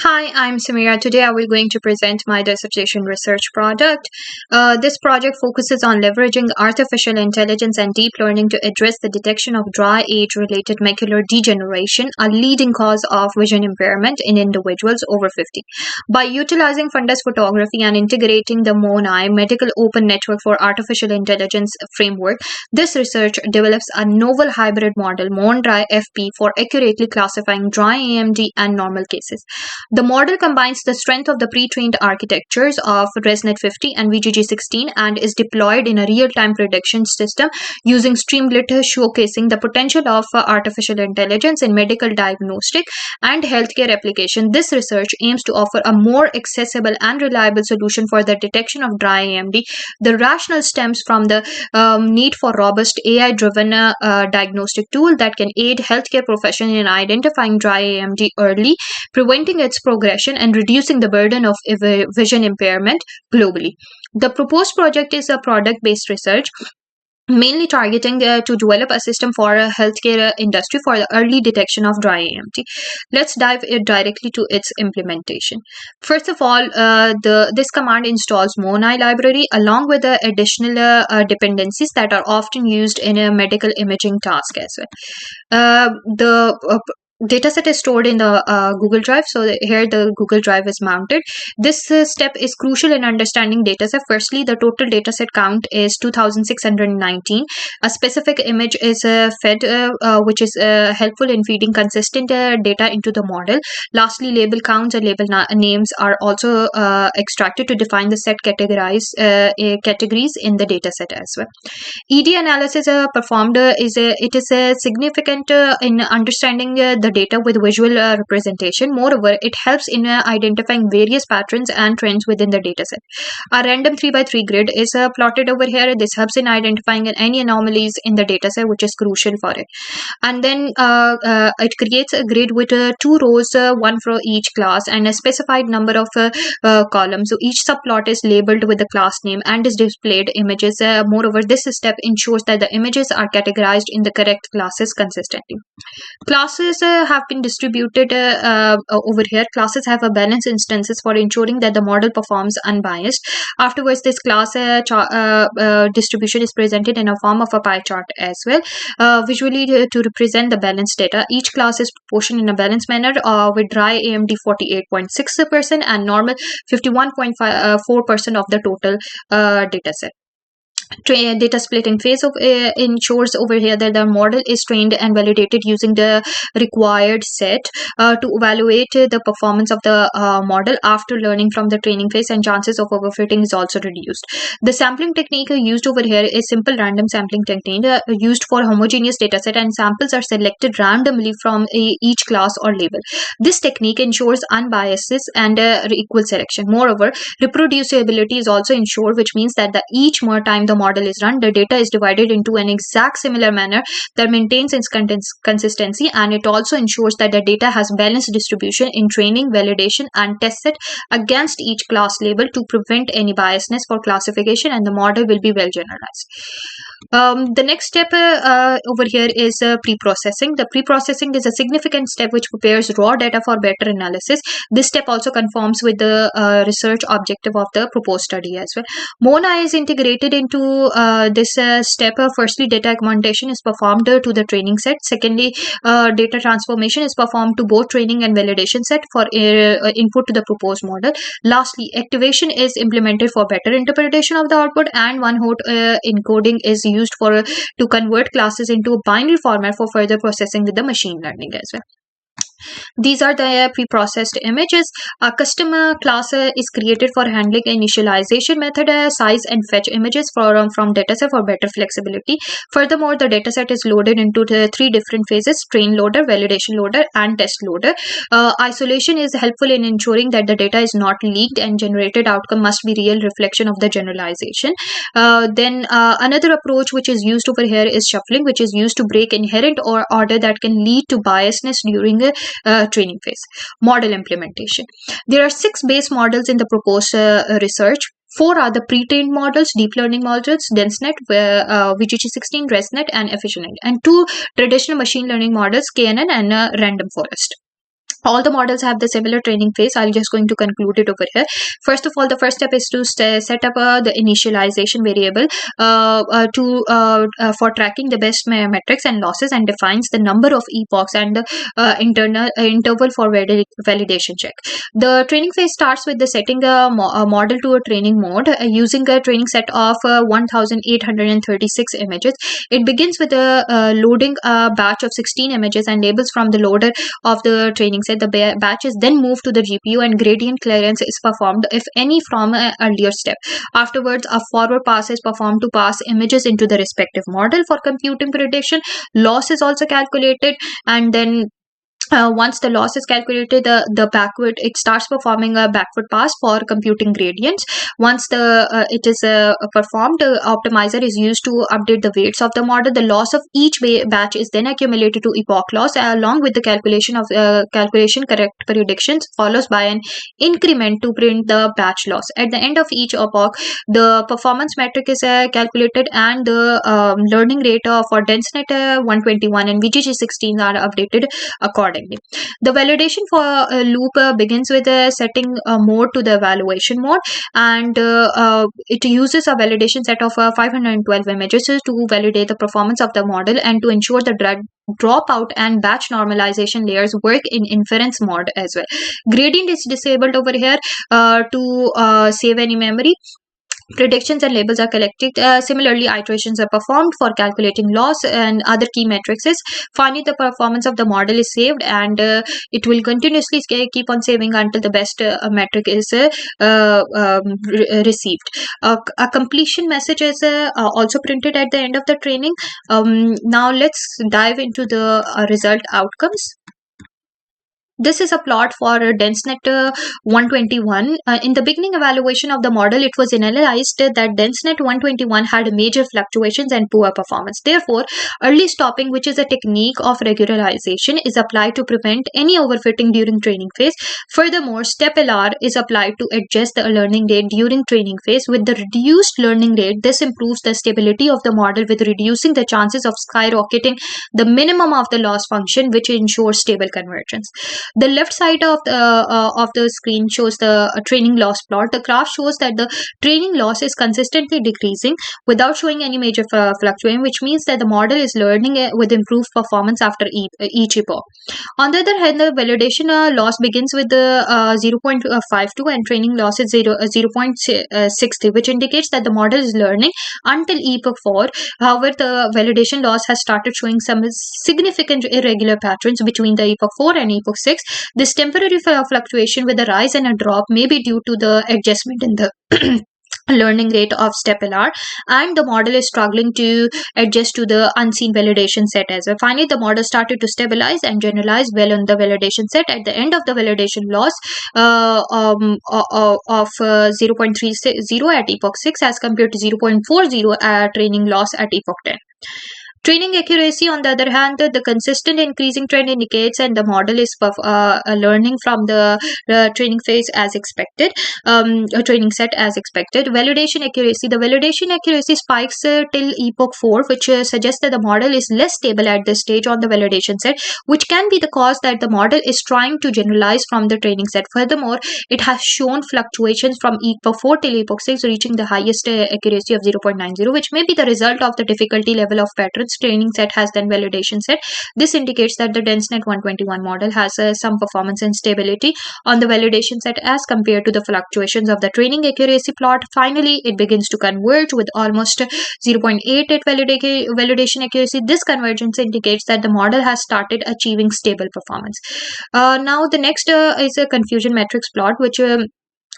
Hi, I'm Sameera. Today I will going to present my dissertation research project. This project focuses on leveraging artificial intelligence and deep learning to address the detection of dry age-related macular degeneration, a leading cause of vision impairment in individuals over 50. By utilizing fundus photography and integrating the MONAI medical open network for artificial intelligence framework, this research develops a novel hybrid model, MONDry-FP, for accurately classifying dry AMD and normal cases. The model combines the strength of the pre-trained architectures of ResNet 50 and VGG16 and is deployed in a real-time prediction system using Streamlit, showcasing the potential of artificial intelligence in medical diagnostic and healthcare application. This research aims to offer a more accessible and reliable solution for the detection of dry AMD. The rationale stems from the need for robust AI-driven diagnostic tool that can aid healthcare professionals in identifying dry AMD early, preventing its progression and reducing the burden of vision impairment globally. The proposed project is a product-based research mainly targeting to develop a system for a healthcare industry for the early detection of dry AMD. Let's dive directly to its implementation. First of all, this command installs MONAI library along with the additional dependencies that are often used in a medical imaging task as well. The dataset is stored in the Google Drive. So here the Google Drive is mounted. This step is crucial in understanding dataset. Firstly, the total dataset count is 2619. A specific image is fed, which is helpful in feeding consistent data into the model. Lastly, label counts and label names are also extracted to define the set categories in the dataset as well. ED analysis performed it is significant in understanding the data with visual representation. Moreover, it helps in identifying various patterns and trends within the dataset. A random 3x3 grid is plotted over here. This helps in identifying any anomalies in the dataset, which is crucial for it. And then it creates a grid with two rows, one for each class, and a specified number of columns. So each subplot is labeled with the class name and is displayed images. Moreover, this step ensures that the images are categorized in the correct classes consistently. Classes have been distributed over here. Classes have a balanced instances for ensuring that the model performs unbiased. Afterwards, this class distribution is presented in a form of a pie chart as well, visually to represent the balanced data. Each class is proportioned in a balanced manner, with dry AMD 48.6% and normal 51.4% of the total dataset. Data splitting phase of ensures over here that the model is trained and validated using the required set to evaluate the performance of the model after learning from the training phase, and chances of overfitting is also reduced. The sampling technique used over here is simple random sampling technique used for homogeneous dataset, and samples are selected randomly from each class or label. This technique ensures unbiases and equal selection. Moreover, reproducibility is also ensured, which means that each more time the model is run, the data is divided into an exact similar manner that maintains its consistency, and it also ensures that the data has balanced distribution in training, validation, and test set against each class label to prevent any biasness for classification, and the model will be well generalized. The next step over here is pre-processing. The pre-processing is a significant step which prepares raw data for better analysis. This step also conforms with the research objective of the proposed study as well. MONAI is integrated into this step. Firstly, data augmentation is performed to the training set. Secondly, data transformation is performed to both training and validation set for input to the proposed model. Lastly, activation is implemented for better interpretation of the output, and one-hot encoding is used for to convert classes into a binary format for further processing with the machine learning as well. These are the pre-processed images. A custom class is created for handling initialization method, size and fetch images from dataset for better flexibility. Furthermore, the dataset is loaded into the three different phases: train loader, validation loader, and test loader. Isolation is helpful in ensuring that the data is not leaked, and generated outcome must be real reflection of the generalization. Then another approach which is used over here is shuffling, which is used to break inherent or order that can lead to biasness during training phase. Model implementation. There are 6 base models in the proposed research. 4 are the pre-trained models, deep learning models, DenseNet, VGG16, ResNet, and Efficientnet, and 2 traditional machine learning models, KNN and Random Forest. all the models have the similar training phase. I'm just going to conclude it over here. First of all, the first step is to set up the initialization variable for tracking the best metrics and losses, and defines the number of epochs and the internal interval for validation check. The training phase starts with the setting a model to a training mode using a training set of 1836 images. It begins with loading a batch of 16 images and labels from the loader of the training set. The batch is then moved to the GPU and gradient clearance is performed, if any, from an earlier step. Afterwards, a forward pass is performed to pass images into the respective model for computing prediction. Loss is also calculated, and then once the loss is calculated, the backward, it starts performing a backward pass for computing gradients. Once it is performed, the optimizer is used to update the weights of the model. The loss of each batch is then accumulated to epoch loss, along with the calculation correct predictions, follows by an increment to print the batch loss. At the end of each epoch, the performance metric is calculated, and the learning rate for DenseNet 121 and VGG16 are updated accordingly. The validation for a loop begins with setting a mode to the evaluation mode, and it uses a validation set of 512 images to validate the performance of the model and to ensure the dropout and batch normalization layers work in inference mode as well. Gradient is disabled over here to save any memory. Predictions and labels are collected. Similarly, iterations are performed for calculating loss and other key metrics. Finally, the performance of the model is saved, and it will continuously keep on saving until the best metric is received. A completion message is also printed at the end of the training. Now let's dive into the result outcomes. This is a plot for DenseNet 121. In the beginning evaluation of the model, it was analyzed that DenseNet 121 had major fluctuations and poor performance. Therefore, early stopping, which is a technique of regularization, is applied to prevent any overfitting during training phase. Furthermore, step LR is applied to adjust the learning rate during training phase. With the reduced learning rate, this improves the stability of the model with reducing the chances of skyrocketing the minimum of the loss function, which ensures stable convergence. The left side of the screen shows the training loss plot. The graph shows that the training loss is consistently decreasing without showing any major fluctuation, which means that the model is learning with improved performance after each epoch. On the other hand, the validation loss begins with the 0.52 and training loss is 0.63, which indicates that the model is learning until epoch 4. However, the validation loss has started showing some significant irregular patterns between the epoch 4 and epoch 6. This temporary fluctuation with a rise and a drop may be due to the adjustment in the learning rate of step LR, and the model is struggling to adjust to the unseen validation set as well. Finally, the model started to stabilize and generalize well on the validation set. At the end of the validation loss of 0.30 at epoch 6 as compared to 0.40 at training loss at epoch 10. Training accuracy, on the other hand, the consistent increasing trend indicates, and the model is learning from the training phase as expected, training set as expected. Validation accuracy. The validation accuracy spikes till epoch 4, which suggests that the model is less stable at this stage on the validation set, which can be the cause that the model is trying to generalize from the training set. Furthermore, it has shown fluctuations from epoch 4 till epoch 6, reaching the highest accuracy of 0.90, which may be the result of the difficulty level of patterns training set has then validation set. This indicates that the DenseNet 121 model has some performance and stability on the validation set as compared to the fluctuations of the training accuracy plot. Finally, it begins to converge with almost 0.8 at validation accuracy. This convergence indicates that the model has started achieving stable performance. Now, the next is a confusion matrix plot, which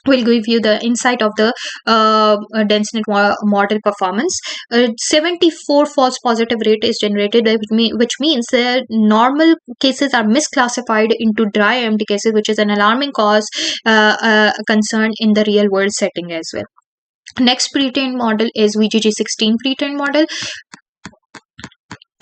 will give you the insight of the DenseNet model performance. 74 false positive rate is generated, which means that normal cases are misclassified into dry AMD cases, which is an alarming cause concern in the real world setting as well. Next pre-trained model is VGG16 pre-trained model.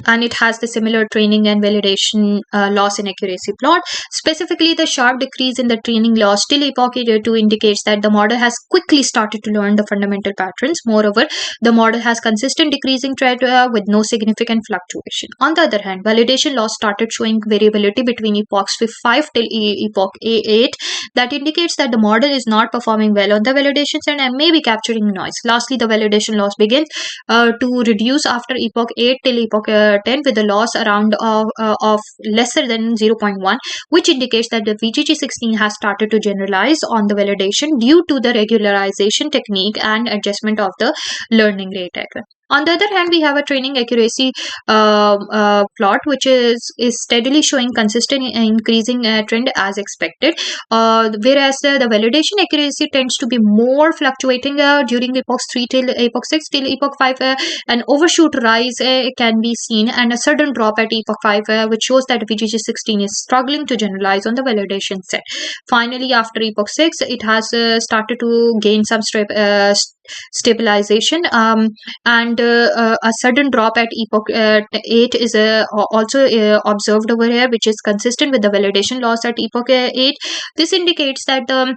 and it has the similar training and validation loss in accuracy plot. Specifically, the sharp decrease in the training loss till epoch 2 indicates that the model has quickly started to learn the fundamental patterns. Moreover, the model has consistent decreasing trend with no significant fluctuation. On the other hand, validation loss started showing variability between epochs 5 till epoch 8 that indicates that the model is not performing well on the validation set and may be capturing noise. Lastly, the validation loss begins to reduce after epoch 8 till epoch 10 with a loss around of lesser than 0.1, which indicates that the VGG16 has started to generalize on the validation due to the regularization technique and adjustment of the learning rate. On the other hand, we have a training accuracy plot which is steadily showing consistent increasing trend as expected, whereas the validation accuracy tends to be more fluctuating during epoch 3 till epoch 6 till epoch 5. An overshoot rise can be seen and a sudden drop at epoch 5, which shows that VGG16 is struggling to generalize on the validation set. Finally, after epoch 6, it has started to gain some stabilization, and a sudden drop at epoch 8 is also observed over here, which is consistent with the validation loss at epoch 8. This indicates that the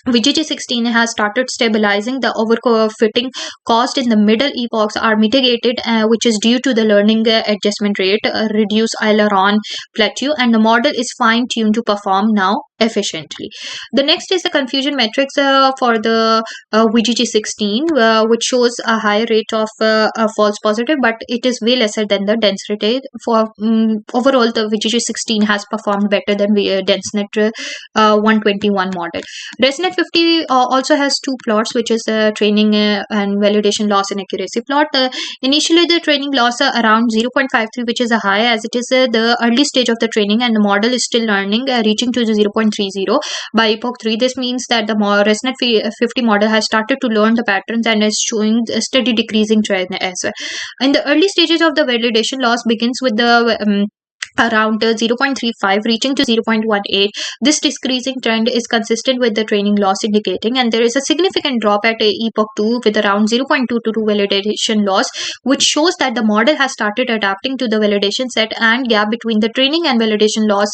VGG16 has started stabilizing. The overfitting caused in the middle epochs are mitigated, which is due to the learning adjustment rate, reduced aileron plateau, and the model is fine-tuned to perform now efficiently. The next is the confusion matrix for the VGG16, which shows a high rate of false positive, but it is way lesser than the dense rate. For overall, the VGG16 has performed better than DenseNet 121 model. ResNet 50 also has two plots, which is the training and validation loss and accuracy plot. Initially, the training loss around 0.53, which is a high, as it is the early stage of the training and the model is still learning, reaching to the 0.30 by epoch 3. This means that the ResNet 50 model has started to learn the patterns and is showing a steady decreasing trend as well. In the early stages of the validation loss begins with the around 0.35 reaching to 0.18. This decreasing trend is consistent with the training loss indicating, and there is a significant drop at epoch 2 with around 0.22 validation loss, which shows that the model has started adapting to the validation set and gap between the training and validation loss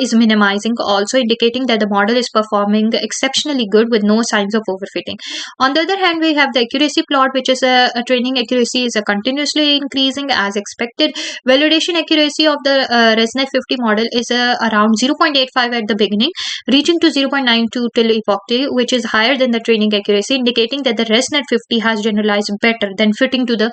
is minimizing, also indicating that the model is performing exceptionally good with no signs of overfitting. On the other hand, we have the accuracy plot, which is a training accuracy is continuously increasing as expected. Validation accuracy of the ResNet 50 model is around 0.85 at the beginning, reaching to 0.92 till epoch 2, which is higher than the training accuracy, indicating that the ResNet 50 has generalized better than fitting to the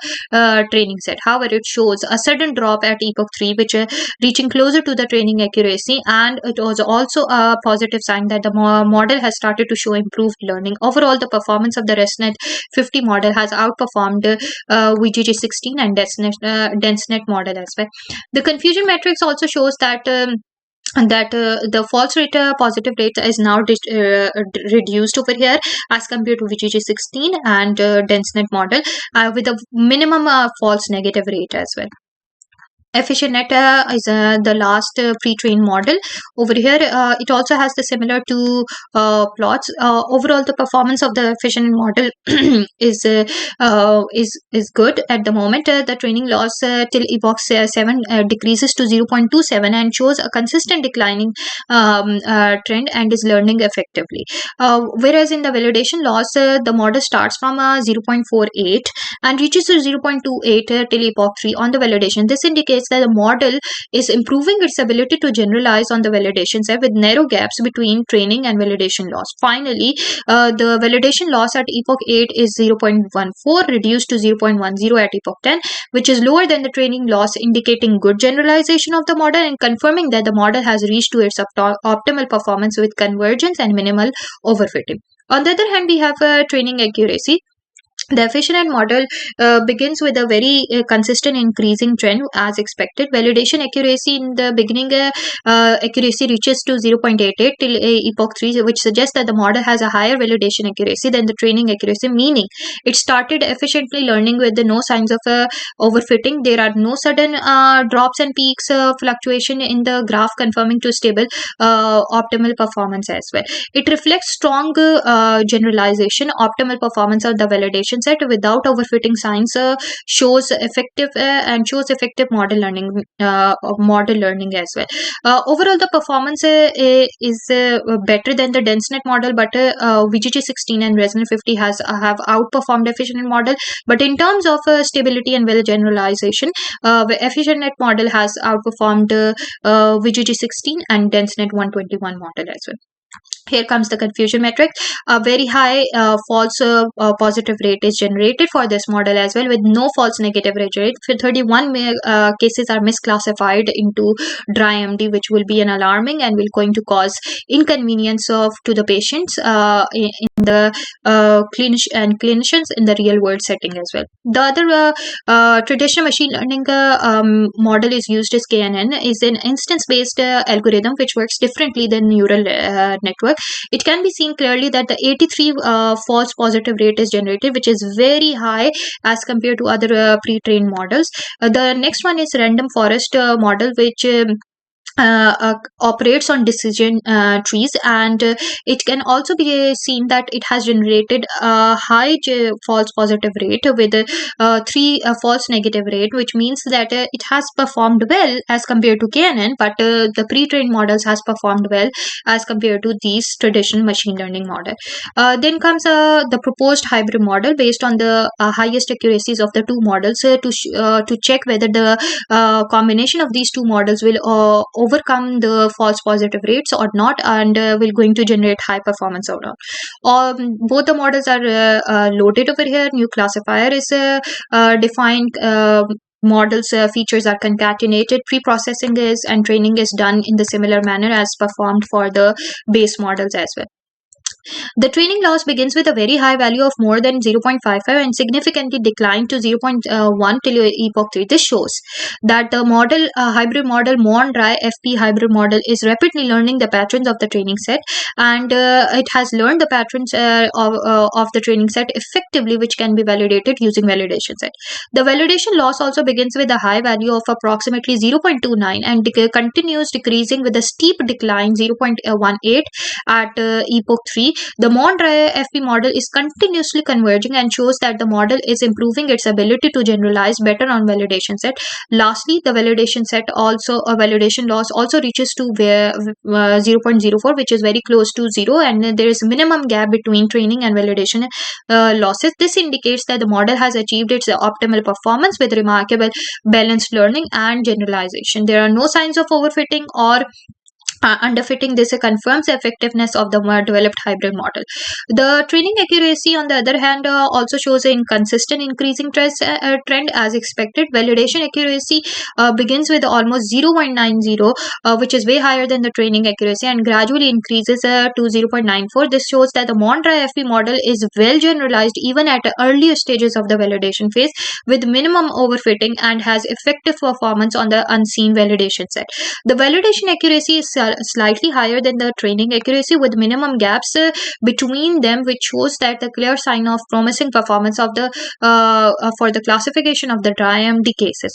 training set. However, it shows a sudden drop at epoch 3, which reaching closer to the training accuracy, and it was also a positive sign that the model has started to show improved learning. Overall, the performance of the ResNet 50 model has outperformed VGG16 and DenseNet model as well. The confusion matrix also shows that the false rate positive rate is now reduced over here as compared to VGG16 and DenseNet model with a minimum false negative rate as well. EfficientNet is the last pre-trained model. Over here, it also has the similar two plots. Overall, the performance of the EfficientNet model is good at the moment. The training loss till epoch 7 decreases to 0.27 and shows a consistent declining trend and is learning effectively. Whereas in the validation loss, the model starts from 0.48 and reaches to 0.28 till epoch 3 on the validation. This indicates that the model is improving its ability to generalize on the validation set with narrow gaps between training and validation loss. Finally, the validation loss at epoch 8 is 0.14, reduced to 0.10 at epoch 10, which is lower than the training loss, indicating good generalization of the model and confirming that the model has reached to its optimal performance with convergence and minimal overfitting. On the other hand, we have training accuracy. The EfficientNet model begins with a very consistent increasing trend as expected. Validation accuracy in the beginning accuracy reaches to 0.88 till epoch 3, which suggests that the model has a higher validation accuracy than the training accuracy, meaning it started efficiently learning with no signs of overfitting. There are no sudden drops and peaks fluctuation in the graph, confirming to stable optimal performance as well. It reflects strong generalization, optimal performance of the validation set without overfitting signs shows effective model learning as well. Overall, the performance is better than the DenseNet model, but VGG16 and Resonant 50 have outperformed efficient model. But in terms of stability and well generalization, the efficient model has outperformed VGG16 and DenseNet 121 model as well. Here comes the confusion metric. A very high false positive rate is generated for this model as well, with no false negative rate. 31 cases are misclassified into dry AMD, which will be an alarming and will going to cause inconvenience to the patients in the clinicians in the real world setting as well. The other traditional machine learning model is used as KNN, is an instance based algorithm which works differently than neural network. It can be seen clearly that the 83 false positive rate is generated, which is very high as compared to other pre-trained models. The next one is random forest model, which operates on decision trees, and it can also be seen that it has generated a high false positive rate with 3 false negative rate, which means that it has performed well as compared to KNN, but the pre-trained models has performed well as compared to these traditional machine learning model. Then comes the proposed hybrid model based on the highest accuracies of the two models to check whether the combination of these two models will overcome the false positive rates or not, and will going to generate high performance overall. Both the models are loaded over here. New classifier is defined. Models features are concatenated. Pre-processing is and training is done in the similar manner as performed for the base models as well. The training loss begins with a very high value of more than 0.55 and significantly declined to 0.1 till epoch 3. This shows that the model hybrid model MONDry-FP hybrid model is rapidly learning the patterns of the training set, and it has learned the patterns of the training set effectively, which can be validated using validation set. The validation loss also begins with a high value of approximately 0.29 and continues decreasing with a steep decline 0.18 at epoch 3. The MONDry-FP model is continuously converging and shows that the model is improving its ability to generalize better on validation set. Lastly, the validation loss also reaches to 0.04, which is very close to 0, and there is minimum gap between training and validation losses. This indicates that the model has achieved its optimal performance with remarkable balanced learning and generalization. There are no signs of overfitting or underfitting. This confirms the effectiveness of the developed hybrid model. The training accuracy, on the other hand, also shows an inconsistent increasing trend as expected. Validation accuracy begins with almost 0.90, which is way higher than the training accuracy, and gradually increases to 0.94. This shows that the MONDry-FP model is well generalized even at earlier stages of the validation phase with minimum overfitting and has effective performance on the unseen validation set. The validation accuracy is slightly higher than the training accuracy with minimum gaps between them, which shows that the clear sign of promising performance of the for the classification of the dry AMD cases.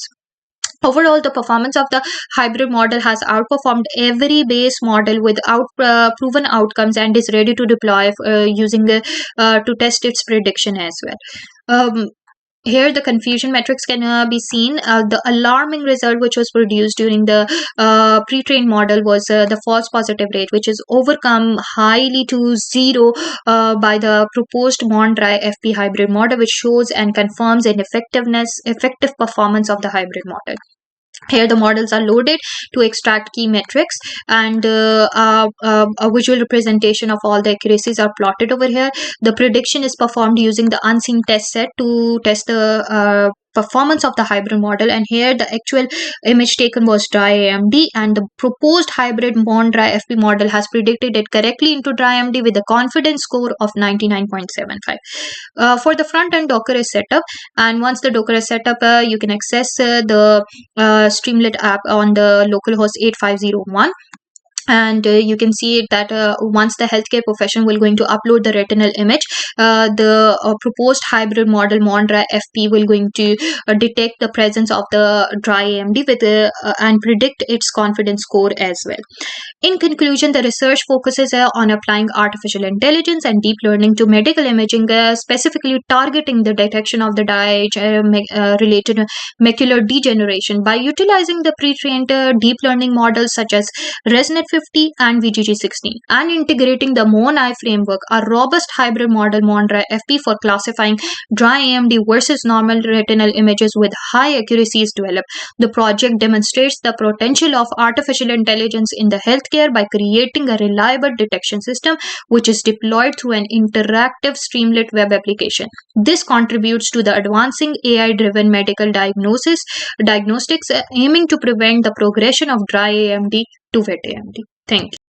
Overall, the performance of the hybrid model has outperformed every base model with proven outcomes and is ready to deploy using to test its prediction as well. Here the confusion metrics can be seen. The alarming result which was produced during the pre-trained model was the false positive rate, which is overcome highly to 0 by the proposed MONDry-FP hybrid model, which shows and confirms an effective performance of the hybrid model. Here the models are loaded to extract key metrics, and a visual representation of all the accuracies are plotted over here. The prediction is performed using the unseen test set to test the performance of the hybrid model, and here the actual image taken was dry AMD, and the proposed hybrid MONDry-FP model has predicted it correctly into dry AMD with a confidence score of 99.75. For the front end, Docker is set up, and once the Docker is set up, you can access the Streamlit app on the localhost 8501. and you can see that once the healthcare profession will going to upload the retinal image, the proposed hybrid model MONDry-FP will going to detect the presence of the dry AMD with and predict its confidence score as well. In conclusion, the research focuses on applying artificial intelligence and deep learning to medical imaging, specifically targeting the detection of the related macular degeneration by utilizing the pre-trained deep learning models such as ResNet 50 and VGG16, and integrating the MONAI framework, a robust hybrid model MONDry-FP for classifying dry AMD versus normal retinal images with high accuracy is developed. The project demonstrates the potential of artificial intelligence in the healthcare by creating a reliable detection system which is deployed through an interactive Streamlit web application. This contributes to the advancing AI-driven medical diagnostics, aiming to prevent the progression of dry AMD to wet AMD. Thank you.